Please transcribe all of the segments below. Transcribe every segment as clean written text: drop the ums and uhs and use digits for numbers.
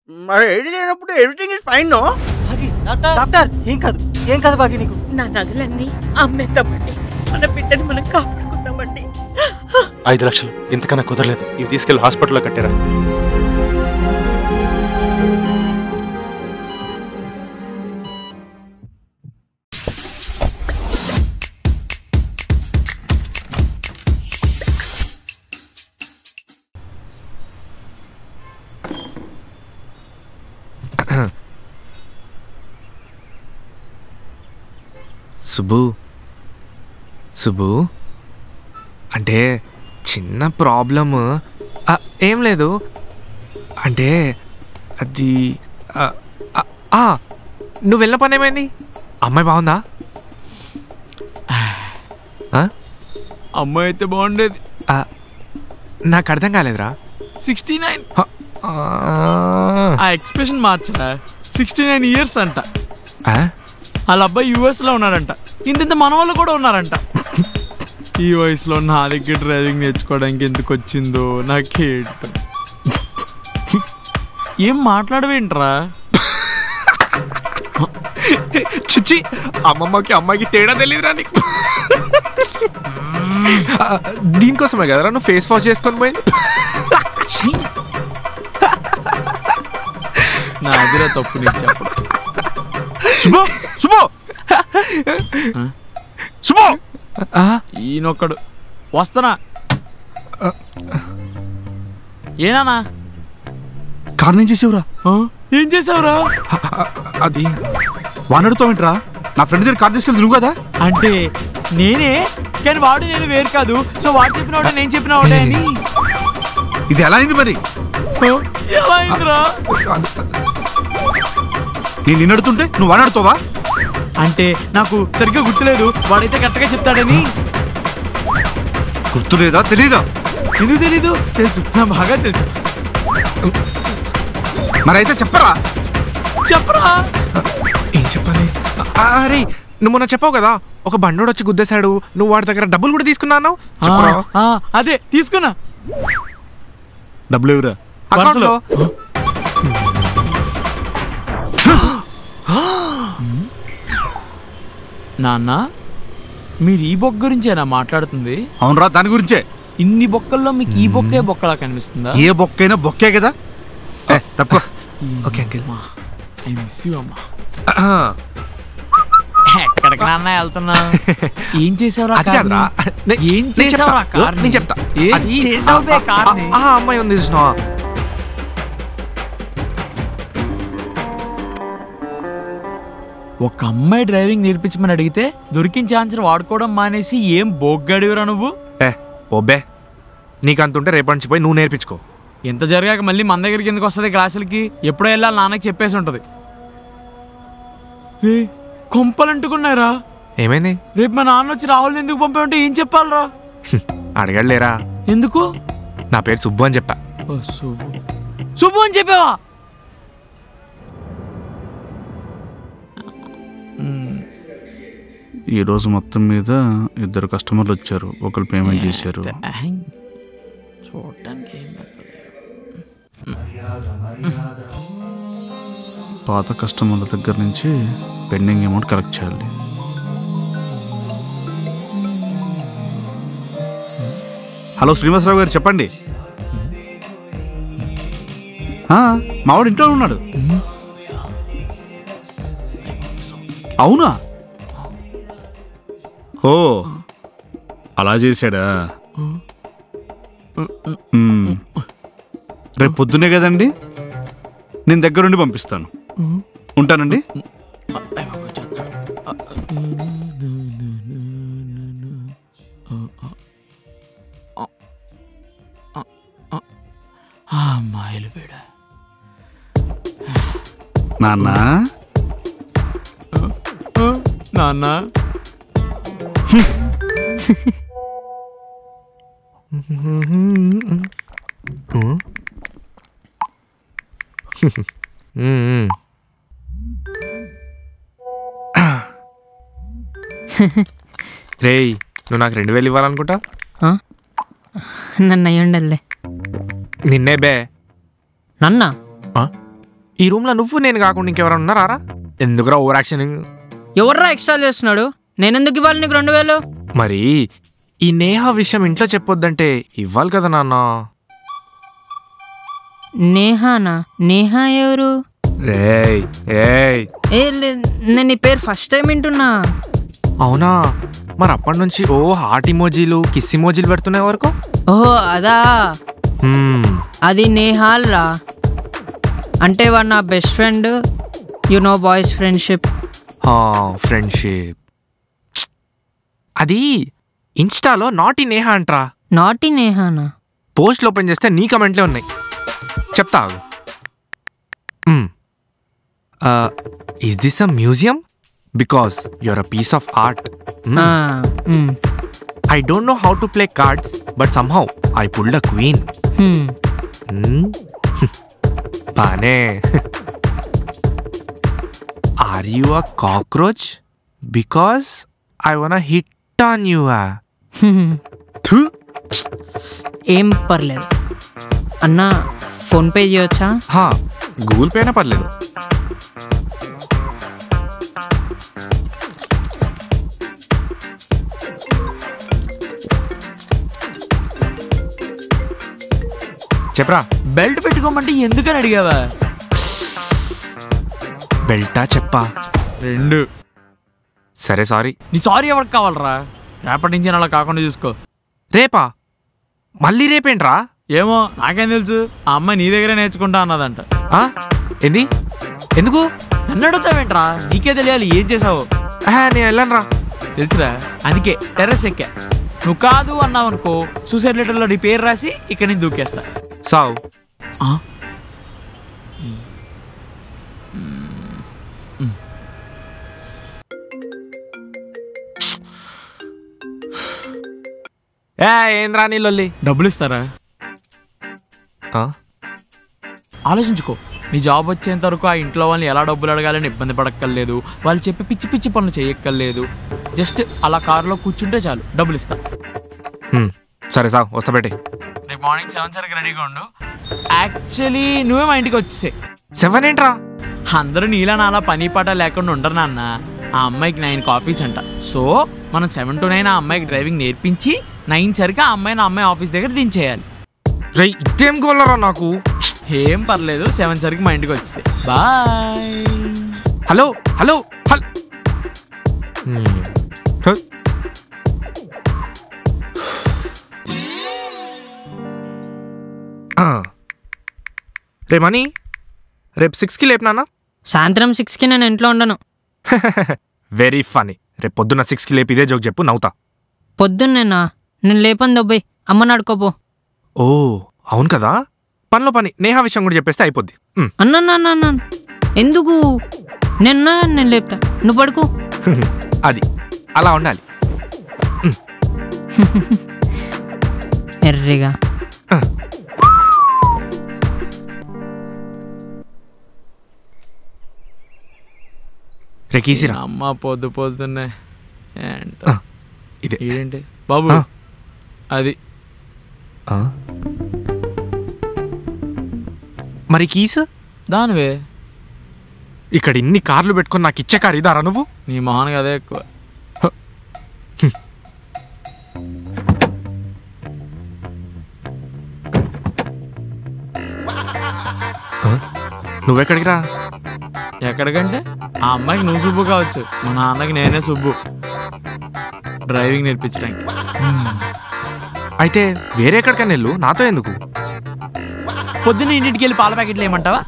మరి ఏది లేనప్పుడు everything is fine. No doctor ఏం కాదు బాగి నీకు. నా నగలన్నీ అమ్మేద్దామండి, మన బిడ్డని మనం కాపాడుకుందామండి. 5 లక్షలు ఇంతకన్నా కుదరలేదు. ఇవి తీసుకెళ్లి హాస్పిటల్లో కట్టారా? సుబ్బు అంటే చిన్న ప్రాబ్లము. ఏం లేదు అంటే అది నువ్వు వెళ్ళిన పని ఏమైంది? అమ్మాయి బాగుందా? అమ్మాయి అయితే బాగుండేది. నాకు అర్థం కాలేదురా. 69 ఆ ఎక్స్ప్రెషన్ మార్చరా. 69 years అంట. వాళ్ళ అబ్బాయి US లో ఉన్నాడంట. ఇంత మన వాళ్ళు కూడా ఉన్నారంట. ఈ వయసులో నా దగ్గర డ్రైవింగ్ నేర్చుకోవడానికి ఎందుకు వచ్చిందో నాకేంట. ఏం మాట్లాడవేంట్రా? చిచ్చి, అమ్మమ్మకి అమ్మాయికి తేడా తెలియదురా నీకు. దీనికోసమే కదరా నువ్వు ఫేస్ వాష్ చేసుకొని పోయింది. నా దగ్గర తప్పు నీకు చెప్పు. ఈయనొక్కడు వస్తానా? ఏనా కారణం ఏం చేసావురా? ఏం చేసావురా? అది వానడుతావేంట్రా? నా ఫ్రెండ్ దగ్గర కార్ తీసుకెళ్ళి నువ్వు కదా. అంటే నేనే, కానీ వాడు నేను వేరు కాదు. సో వాడు చెప్పిన వాడే నేను చెప్పిన వాడే అని. ఇది ఎలా అయింది మరి? ఎలా అయిందిరా? నేను నిన్నడుతుంటే నువ్వు వానడుతావా? అంటే నాకు సరిగ్గా గుర్తులేదు. వాడైతే కరెక్ట్ గా చెప్తాడని. గుర్తులేదా? తెలీదా? ఎందుకు తెలీదు? తెలుసు, నా బాగా తెలుసు. మరి అయితే చెప్పరా? చెప్పరా? ఏం చెప్పాలి? అరే నువ్వు మొన్న చెప్పావు కదా, ఒక బండోడు వచ్చి గుద్దేశాడు, నువ్వు వాడి దగ్గర డబ్బులు కూడా తీసుకున్నాను. అదే తీసుకున్నా. డబ్బులు ఎవరా? అకౌంట్లో. నాన్న, మీరు ఈ బొక్క గురించేనా మాట్లాడుతుంది? అవునరా, దాని గురించే. ఇన్ని బొక్కల్లో మీకు ఈ బొక్కే బొక్కలా కనిపిస్తుందా? ఏ బొక్కైనా బొక్కే కదా. తక్కువ. Okay uncle. I miss you అమ్మా. ఎక్కడికి నాన్న వెళ్తున్నా? ఏం చేసావురా? ఏం చేసావురా? నేను చెప్తా. అమ్మాయి ఉంది చూసినావా? ఒక అమ్మాయి డ్రైవింగ్ నేర్పించమని అడిగితే దొరికిన ఛాన్స్ వాడుకోవడం మానేసి ఏం బొగ్గడివరా నువ్వు? ఓబే, నీకు అంతుంటే రేపటి నుంచి పోయి నువ్వు నేర్పించుకో. ఎంత జరిగాక మళ్ళీ మన దగ్గరికి ఎందుకు వస్తుంది క్లాసులకి? ఎప్పుడో వెళ్ళాలి నాన్నకి చెప్పేసి ఉంటుంది. కొంపలంటుకున్నారా? ఏమైంది? రేపు మా నాన్న వచ్చి రాహుల్ ఎందుకు పంపామంటే ఏం చెప్పాలరా? అడగలేరా? ఎందుకు? నా పేరు సుబ్బు అని చెప్పా. సుబ్బు అని చెప్పావా? ఈరోజు మొత్తం మీద 2 కస్టమర్లు వచ్చారు. ఒకరు పేమెంట్ చేశారు. పాత కస్టమర్ల దగ్గర నుంచి పెండింగ్ అమౌంట్ కలెక్ట్ చేయాలి. హలో శ్రీనివాసరావు గారు, చెప్పండి. మావాడు ఇంట్లో ఉన్నాడు. అవునా? ఓ, అలా చేశాడా? రేపు పొద్దునే కదండి, నేను దగ్గరుండి పంపిస్తాను. ఉంటానండి. నాన్న నాన్న రేయ్, నువ్వు నాకు 2000 ఇవ్వాలనుకుంటా. నన్ను అయ్యుండలే. నిన్నే బే. నన్నా? ఈ రూమ్లో నువ్వు నేను కాకుండా ఇంకెవరైనా ఉన్నారా? ఎందుకురా ఓవర్ యాక్షన్? ఎవర్రా ఎక్స్ట్రా చేస్తున్నాడు? నేనెందుకు ఇవ్వాలి నీకు 2000? మరి ఈ నేహ విషయం ఇంట్లో చెప్పొద్దంటే ఇవ్వాలి కదా నాన్న. నేహానా? నేహా ఎవరు? ఏయ్ ఏయ్ నేను ఈ పేరు ఫస్ట్ టైం వింటున్నా. అవునా? మరి అప్పటి నుంచి ఓ హార్ట్ ఇమోజీలు కిస్ ఇమోజీలు పెడుతున్నాయి వరకు. ఓహో అదా, అది నేహాల్ రా. అంటే వాడు నా best friend. You know boys friendship. Friendship అది ఇన్స్టాలో నాటి నేహ అంట్రా. నాటి నేహానా? పోస్ట్లు ఓపెన్ చేస్తే నీ కమెంట్లే ఉన్నాయి. చెప్తా. Is this a museum? Because you're a piece of art. I don't know how to play cards, but somehow I pulled a queen. Pane. Are you a cockroach? Because I wanna hit on you. ఏం పర్లేదు అన్నా. Phone pay చేయొచ్చా? Google pay అయినా పర్లేదు. చెప్పరా. Belt పెట్టుకోమంటే ఎందుకని అడిగావా? బెల్టా చెప్పా? 2. సరే సారీ. నీ సారీ ఎవరికి కావాలరా? రేపటి నుంచి అలా కాకుండా చూసుకో. రేపా? మళ్ళీ రేపేంట్రా? ఏమో నాకేం తెలుసు. ఆ అమ్మాయి నీ దగ్గరే నేర్చుకుంటా అన్నదంట. ఏంది? ఎందుకు నన్ను అడుగుతావేంట్రా? నీకే తెలియాలి ఏం చేసావు. నేను వెళ్ళను రా. తెలుసురా, అందుకే టెర్రస్ ఎక్కా. నువ్వు కాదు అన్నావు అనుకో, సూసైడ్ లెటర్లో నీ పేరు రాసి ఇక్కడ నుంచి దూకేస్తా. సావు. ఏంద్రా నీ లొల్లి? డబ్బులు ఇస్తారా? ఆలోచించుకో. నీ జాబ్ వచ్చేంత వరకు ఆ ఇంట్లో వాళ్ళని ఎలా డబ్బులు అడగాలని ఇబ్బంది పడక్కర్లేదు. వాళ్ళు చెప్పి పిచ్చి పిచ్చి పనులు చేయక్కర్లేదు. జస్ట్ అలా కారులో కూర్చుంటే చాలు, డబ్బులు ఇస్తా. సరే సాగు, వస్తా పెట్టి. రేపు మార్నింగ్ 7 సరికి రెడీగా ఉండు. యాక్చువల్లీ నువ్వే మా ఇంటికి వచ్చేసే. 7 ఏంట్రా? అందరూ నీలా నాలా పని పాట లేకుండా ఉండరు నాన్న. ఆ అమ్మాయికి 9 ఆఫీస్ అంట. సో మనం 7 to 9 ఆ అమ్మాయికి డ్రైవింగ్ నేర్పించి 9 సరికి ఆ అమ్మాయిని అమ్మాయి ఆఫీస్ దగ్గర దించేయాలి. రేయ్ ఇదేం గోలరా నాకు? ఏం పర్లేదు, 7 సరికి మా ఇంటికి వచ్చేసే. బాయ్. Hello hello hello. రే మనీ, రేపు 6కి లేపినానా? సాయంత్రం 6కి నేను ఇంట్లో ఉండను. Very funny. రేపు పొద్దున్న 6కి లేపి ఇదే జోక్ చెప్పు, నవ్వుతా. పొద్దున్నేనా? నేను లేపని దొబ్బాయి, అమ్మని అడుకోపో. ఓ అవును కదా, పనిలో పని నేహా విషయం కూడా చెప్పేస్తే అయిపోద్ది. అన్నా ఎందుకు? నేను లేపుతా, నువ్వు పడుకో. అది అలా ఉండాలి. ఎర్రిగా. రేకీసిరా. అమ్మ పొద్దున్నే ఇదే ఏంటి బాబు? అది మరి కీస్ దానివే. ఇక్కడ ఇన్ని కార్లు పెట్టుకుని నాకు ఇచ్చే కారు ఇదారా నువ్వు? నీ మొహానికి అదే ఎక్కువ. నువ్వెక్కడికి రా? ఎక్కడికంటే ఆ అమ్మాయికి నువ్వు సుబ్బు కావచ్చు, మా నాన్నకి నేనే సుబ్బు, డ్రైవింగ్ నేర్పించడానికి. అయితే వేరే ఎక్కడికైనా వెళ్ళు, నాతో ఎందుకు? పొద్దున్న ఇంటికి వెళ్ళి పాల ప్యాకెట్లు ఏమంటావా?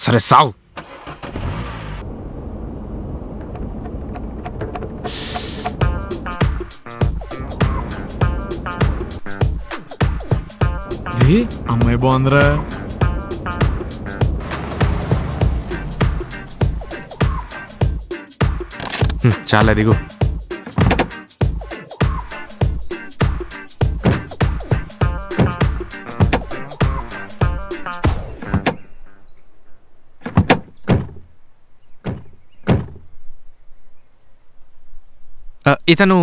సరే సావు. అమ్మాయి బాగుందిరా. చాలా దిగు. ఇతను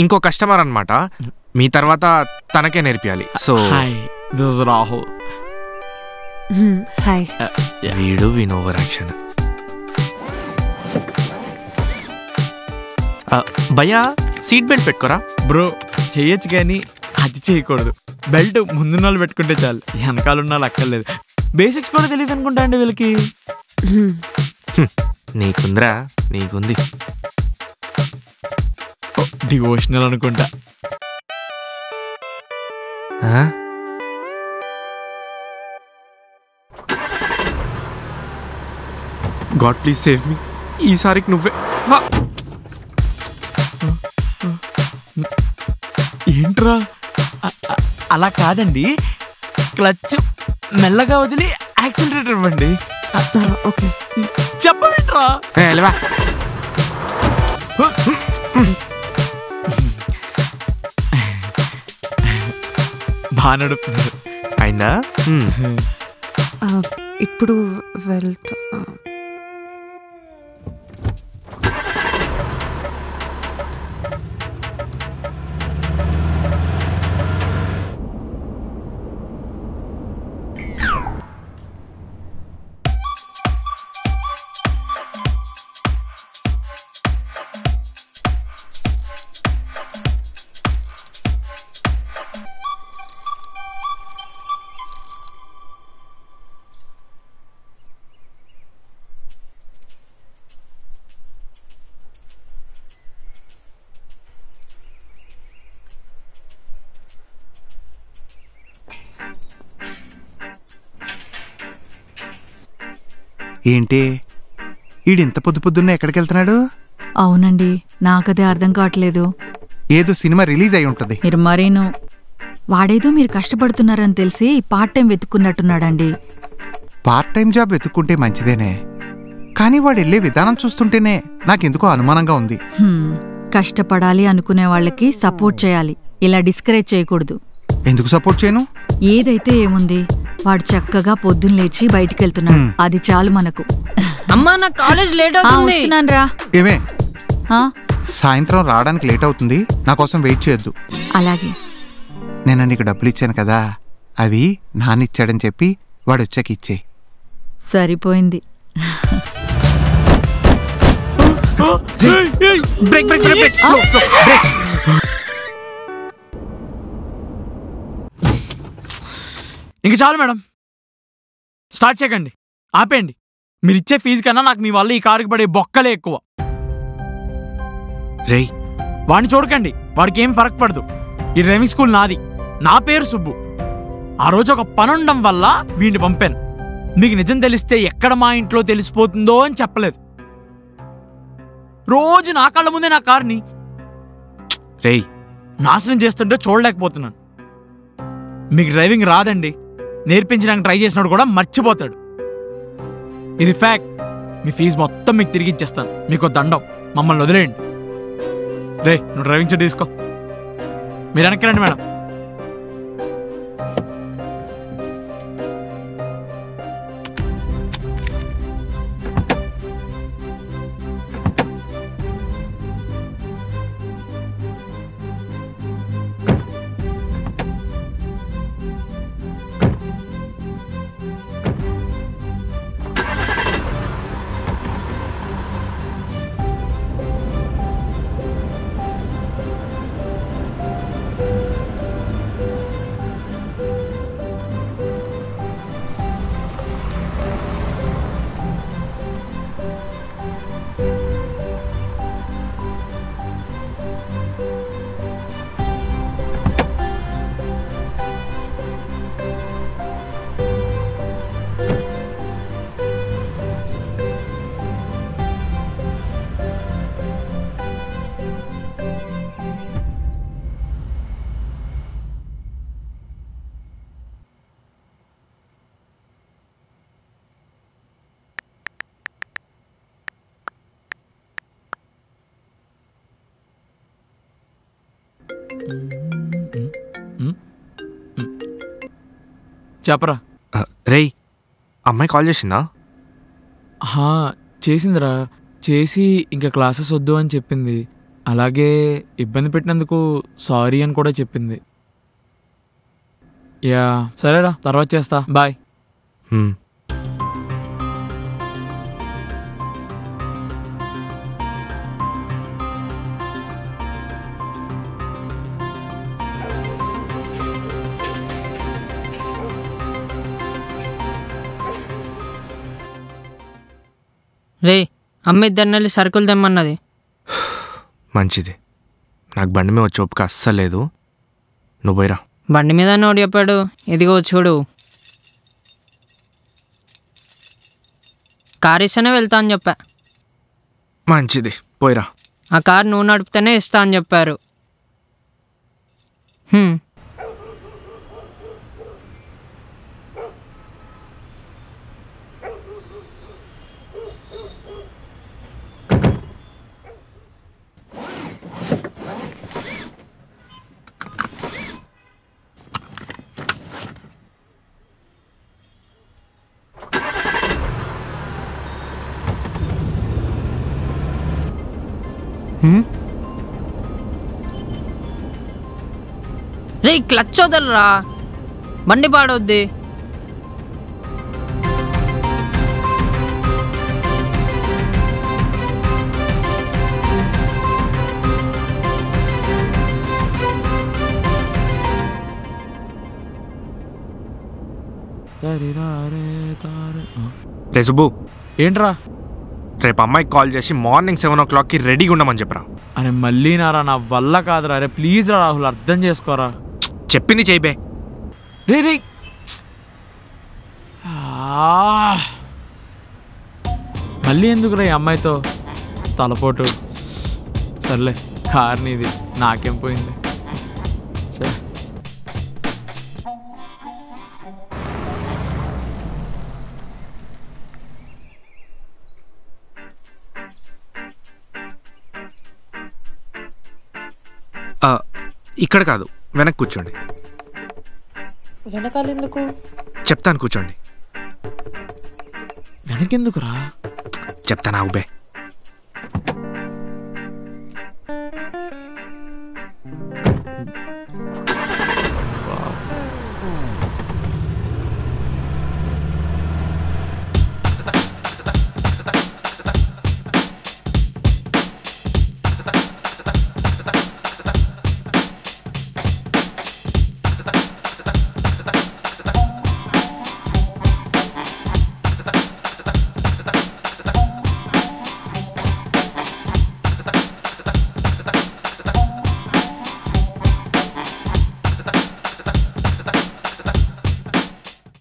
ఇంకో కస్టమర్ అనమాట. మీ తర్వాత తనకే నేర్పియాలి. So hi, this is Rahul. Hi. వీడు విన్ ఓవర్ యాక్షన్. భయ్యా సీట్ బెల్ట్ పెట్టుకోరా. బ్రో చెయ్యొచ్చు కానీ అది చేయకూడదు. బెల్ట్ ముందున్న వాళ్ళు పెట్టుకుంటే చాలు, వెనకాల ఉన్న వాళ్ళు అక్కర్లేదు. బేసిక్స్ కూడా తెలియదు అనుకుంటా అండి వీళ్ళకి. నీకుందిరా, నీకుంది. డివోషనల్ అనుకుంటా. God please save me. ఈసారికి నువ్వే. ఏంట్రా అలా కాదండి, క్లచ్ మెల్లగా వదిలి యాక్సిలరేటర్ ఇవ్వండి. ఓకే. చెప్పవేంట్రా. బాగా నడుపుతున్నారు. అయిందా? ఇప్పుడు వెళ్తా. ఏంటి ఈడింత పొద్దు పొద్దున్న ఎక్కడికి వెళ్తున్నాడు? అవునండి, నాకదే అర్థం కావట్లేదు. ఏదో సినిమా రిలీజ్ అయి ఉంటుంది. మీరు మరేను వాడేదో మీరు కష్టపడుతున్నారని తెలిసి పార్ట్ టైం వెతుక్కున్నట్టున్నాడండి. పార్ట్ టైం జాబ్ వెతుక్కుంటే మంచిదేనే, కానీ వాడు వెళ్ళే విధానం చూస్తుంటేనే నాకెందుకో అనుమానంగా ఉంది. కష్టపడాలి అనుకునే వాళ్ళకి సపోర్ట్ చేయాలి, ఇలా డిస్కరేజ్ చేయకూడదు. ఎందుకు సపోర్ట్ చేయను? ఏదైతే ఏముంది, వాడు చక్కగా పొద్దున్న లేచి బయటికి వెళ్తున్నాడు, అది చాలు మనకు. అమ్మా నా కాలేజ్ లేట్ అవుతుంది. వస్తున్నానురా. ఏమే సాయంత్రం రావడానికి లేట్ అవుతుంది, నా కోసం వెయిట్ చేయొద్దు. అలాగే. నేను నీకు డబ్బులు ఇచ్చాను కదా, అవి నాన్నిచ్చాడని చెప్పి వాడు వచ్చాక ఇచ్చే. సరిపోయింది. ఇంక చాలు మేడం, స్టార్ట్ చేయకండి, ఆపేయండి. మీరు ఇచ్చే ఫీజు కన్నా నాకు మీ వల్ల ఈ కారుకి పడే బొక్కలే ఎక్కువ. రేయ్ వాడిని చూడకండి, వాడికి ఏం ఫరక్ పడదు. ఈ డ్రైవింగ్ స్కూల్ నాది, నా పేరు సుబ్బు. ఆ రోజు ఒక పనుండడం వల్ల వీడిని పంపాను. మీకు నిజం తెలిస్తే ఎక్కడ మా ఇంట్లో తెలిసిపోతుందో అని చెప్పలేదు. రోజు నా కళ్ళ ముందే నా కారుని రేయ్ నాశనం చేస్తుంటే చూడలేకపోతున్నాను. మీకు డ్రైవింగ్ రాదండి, నేర్పించడానికి ట్రై చేసినాడు కూడా మర్చిపోతాడు. ఇది ఫ్యాక్ట్. మీ ఫీజు మొత్తం మీకు తిరిగి ఇచ్చేస్తాను. మీకు దండం, మమ్మల్ని వదిలేయండి. రే నువ్వు డ్రైవింగ్ సీట్ తీసుకో. మీరు వెనక్కి రండి మేడం. చెప్పరా. రేయ్ అమ్మాయి కాల్ చేసిందా? చేసిందిరా. చేసి ఇంకా క్లాసెస్ వద్దు అని చెప్పింది. అలాగే ఇబ్బంది పెట్టినందుకు సారీ అని కూడా చెప్పింది. యా సరేరా, తర్వాత చేస్తా, బాయ్. రే అమ్మ ఇద్దరిని సరుకులు తెమ్మన్నది. మంచిది, నాకు బండి మీద వచ్చి ఓపిక అస్సలు లేదు. నువ్వు పోయిరా. బండి మీద నోడు చెప్పాడు, ఇదిగో చూడు. కార్ ఇస్తేనే వెళ్తా అని చెప్పా. మంచిది, పోయిరా. ఆ కార్ నువ్వు నడిపితేనే ఇస్తా అని చెప్పారు. రే క్లచ్ వదలరా, బండి పాడవద్ది. రే సుబ్బు, ఏంట్రా? రేపు అమ్మాయికి కాల్ చేసి మార్నింగ్ 7 o'clockకి రెడీగా ఉండమని చెప్పరా. అరే మళ్ళీ నారా, నా వల్ల కాదురా. అరే ప్లీజ్ రా రాహుల్, అర్థం చేసుకోరా. చెప్పింది చేయబే. రే రే మళ్ళీ ఎందుకురా ఈ అమ్మాయితో తలపోటు? సర్లే, కార్ నీది, నాకేం పోయింది. సరే ఇక్కడ కాదు, వెనక్కి కూర్చోండి. వెనకాలెందుకు? చెప్తాను, కూర్చోండి. వెనకెందుకురా? చెప్తాను, ఆగుబే.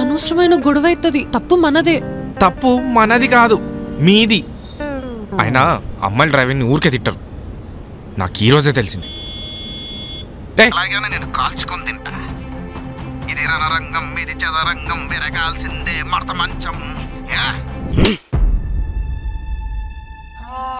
అనవసరమైన గొడవ అవుతుంది. తప్పు మనదే. తప్పు మనది కాదు, మీది. అయినా అమ్మాయిల డ్రైవింగ్ ఊరికే తిట్టరు, నాకు ఈరోజే తెలిసింది. నేను కాల్చుకొని తింటా. ఇది రణరంగం, ఇది చదరంగం, విరగాల్సిందే మడత మంచం.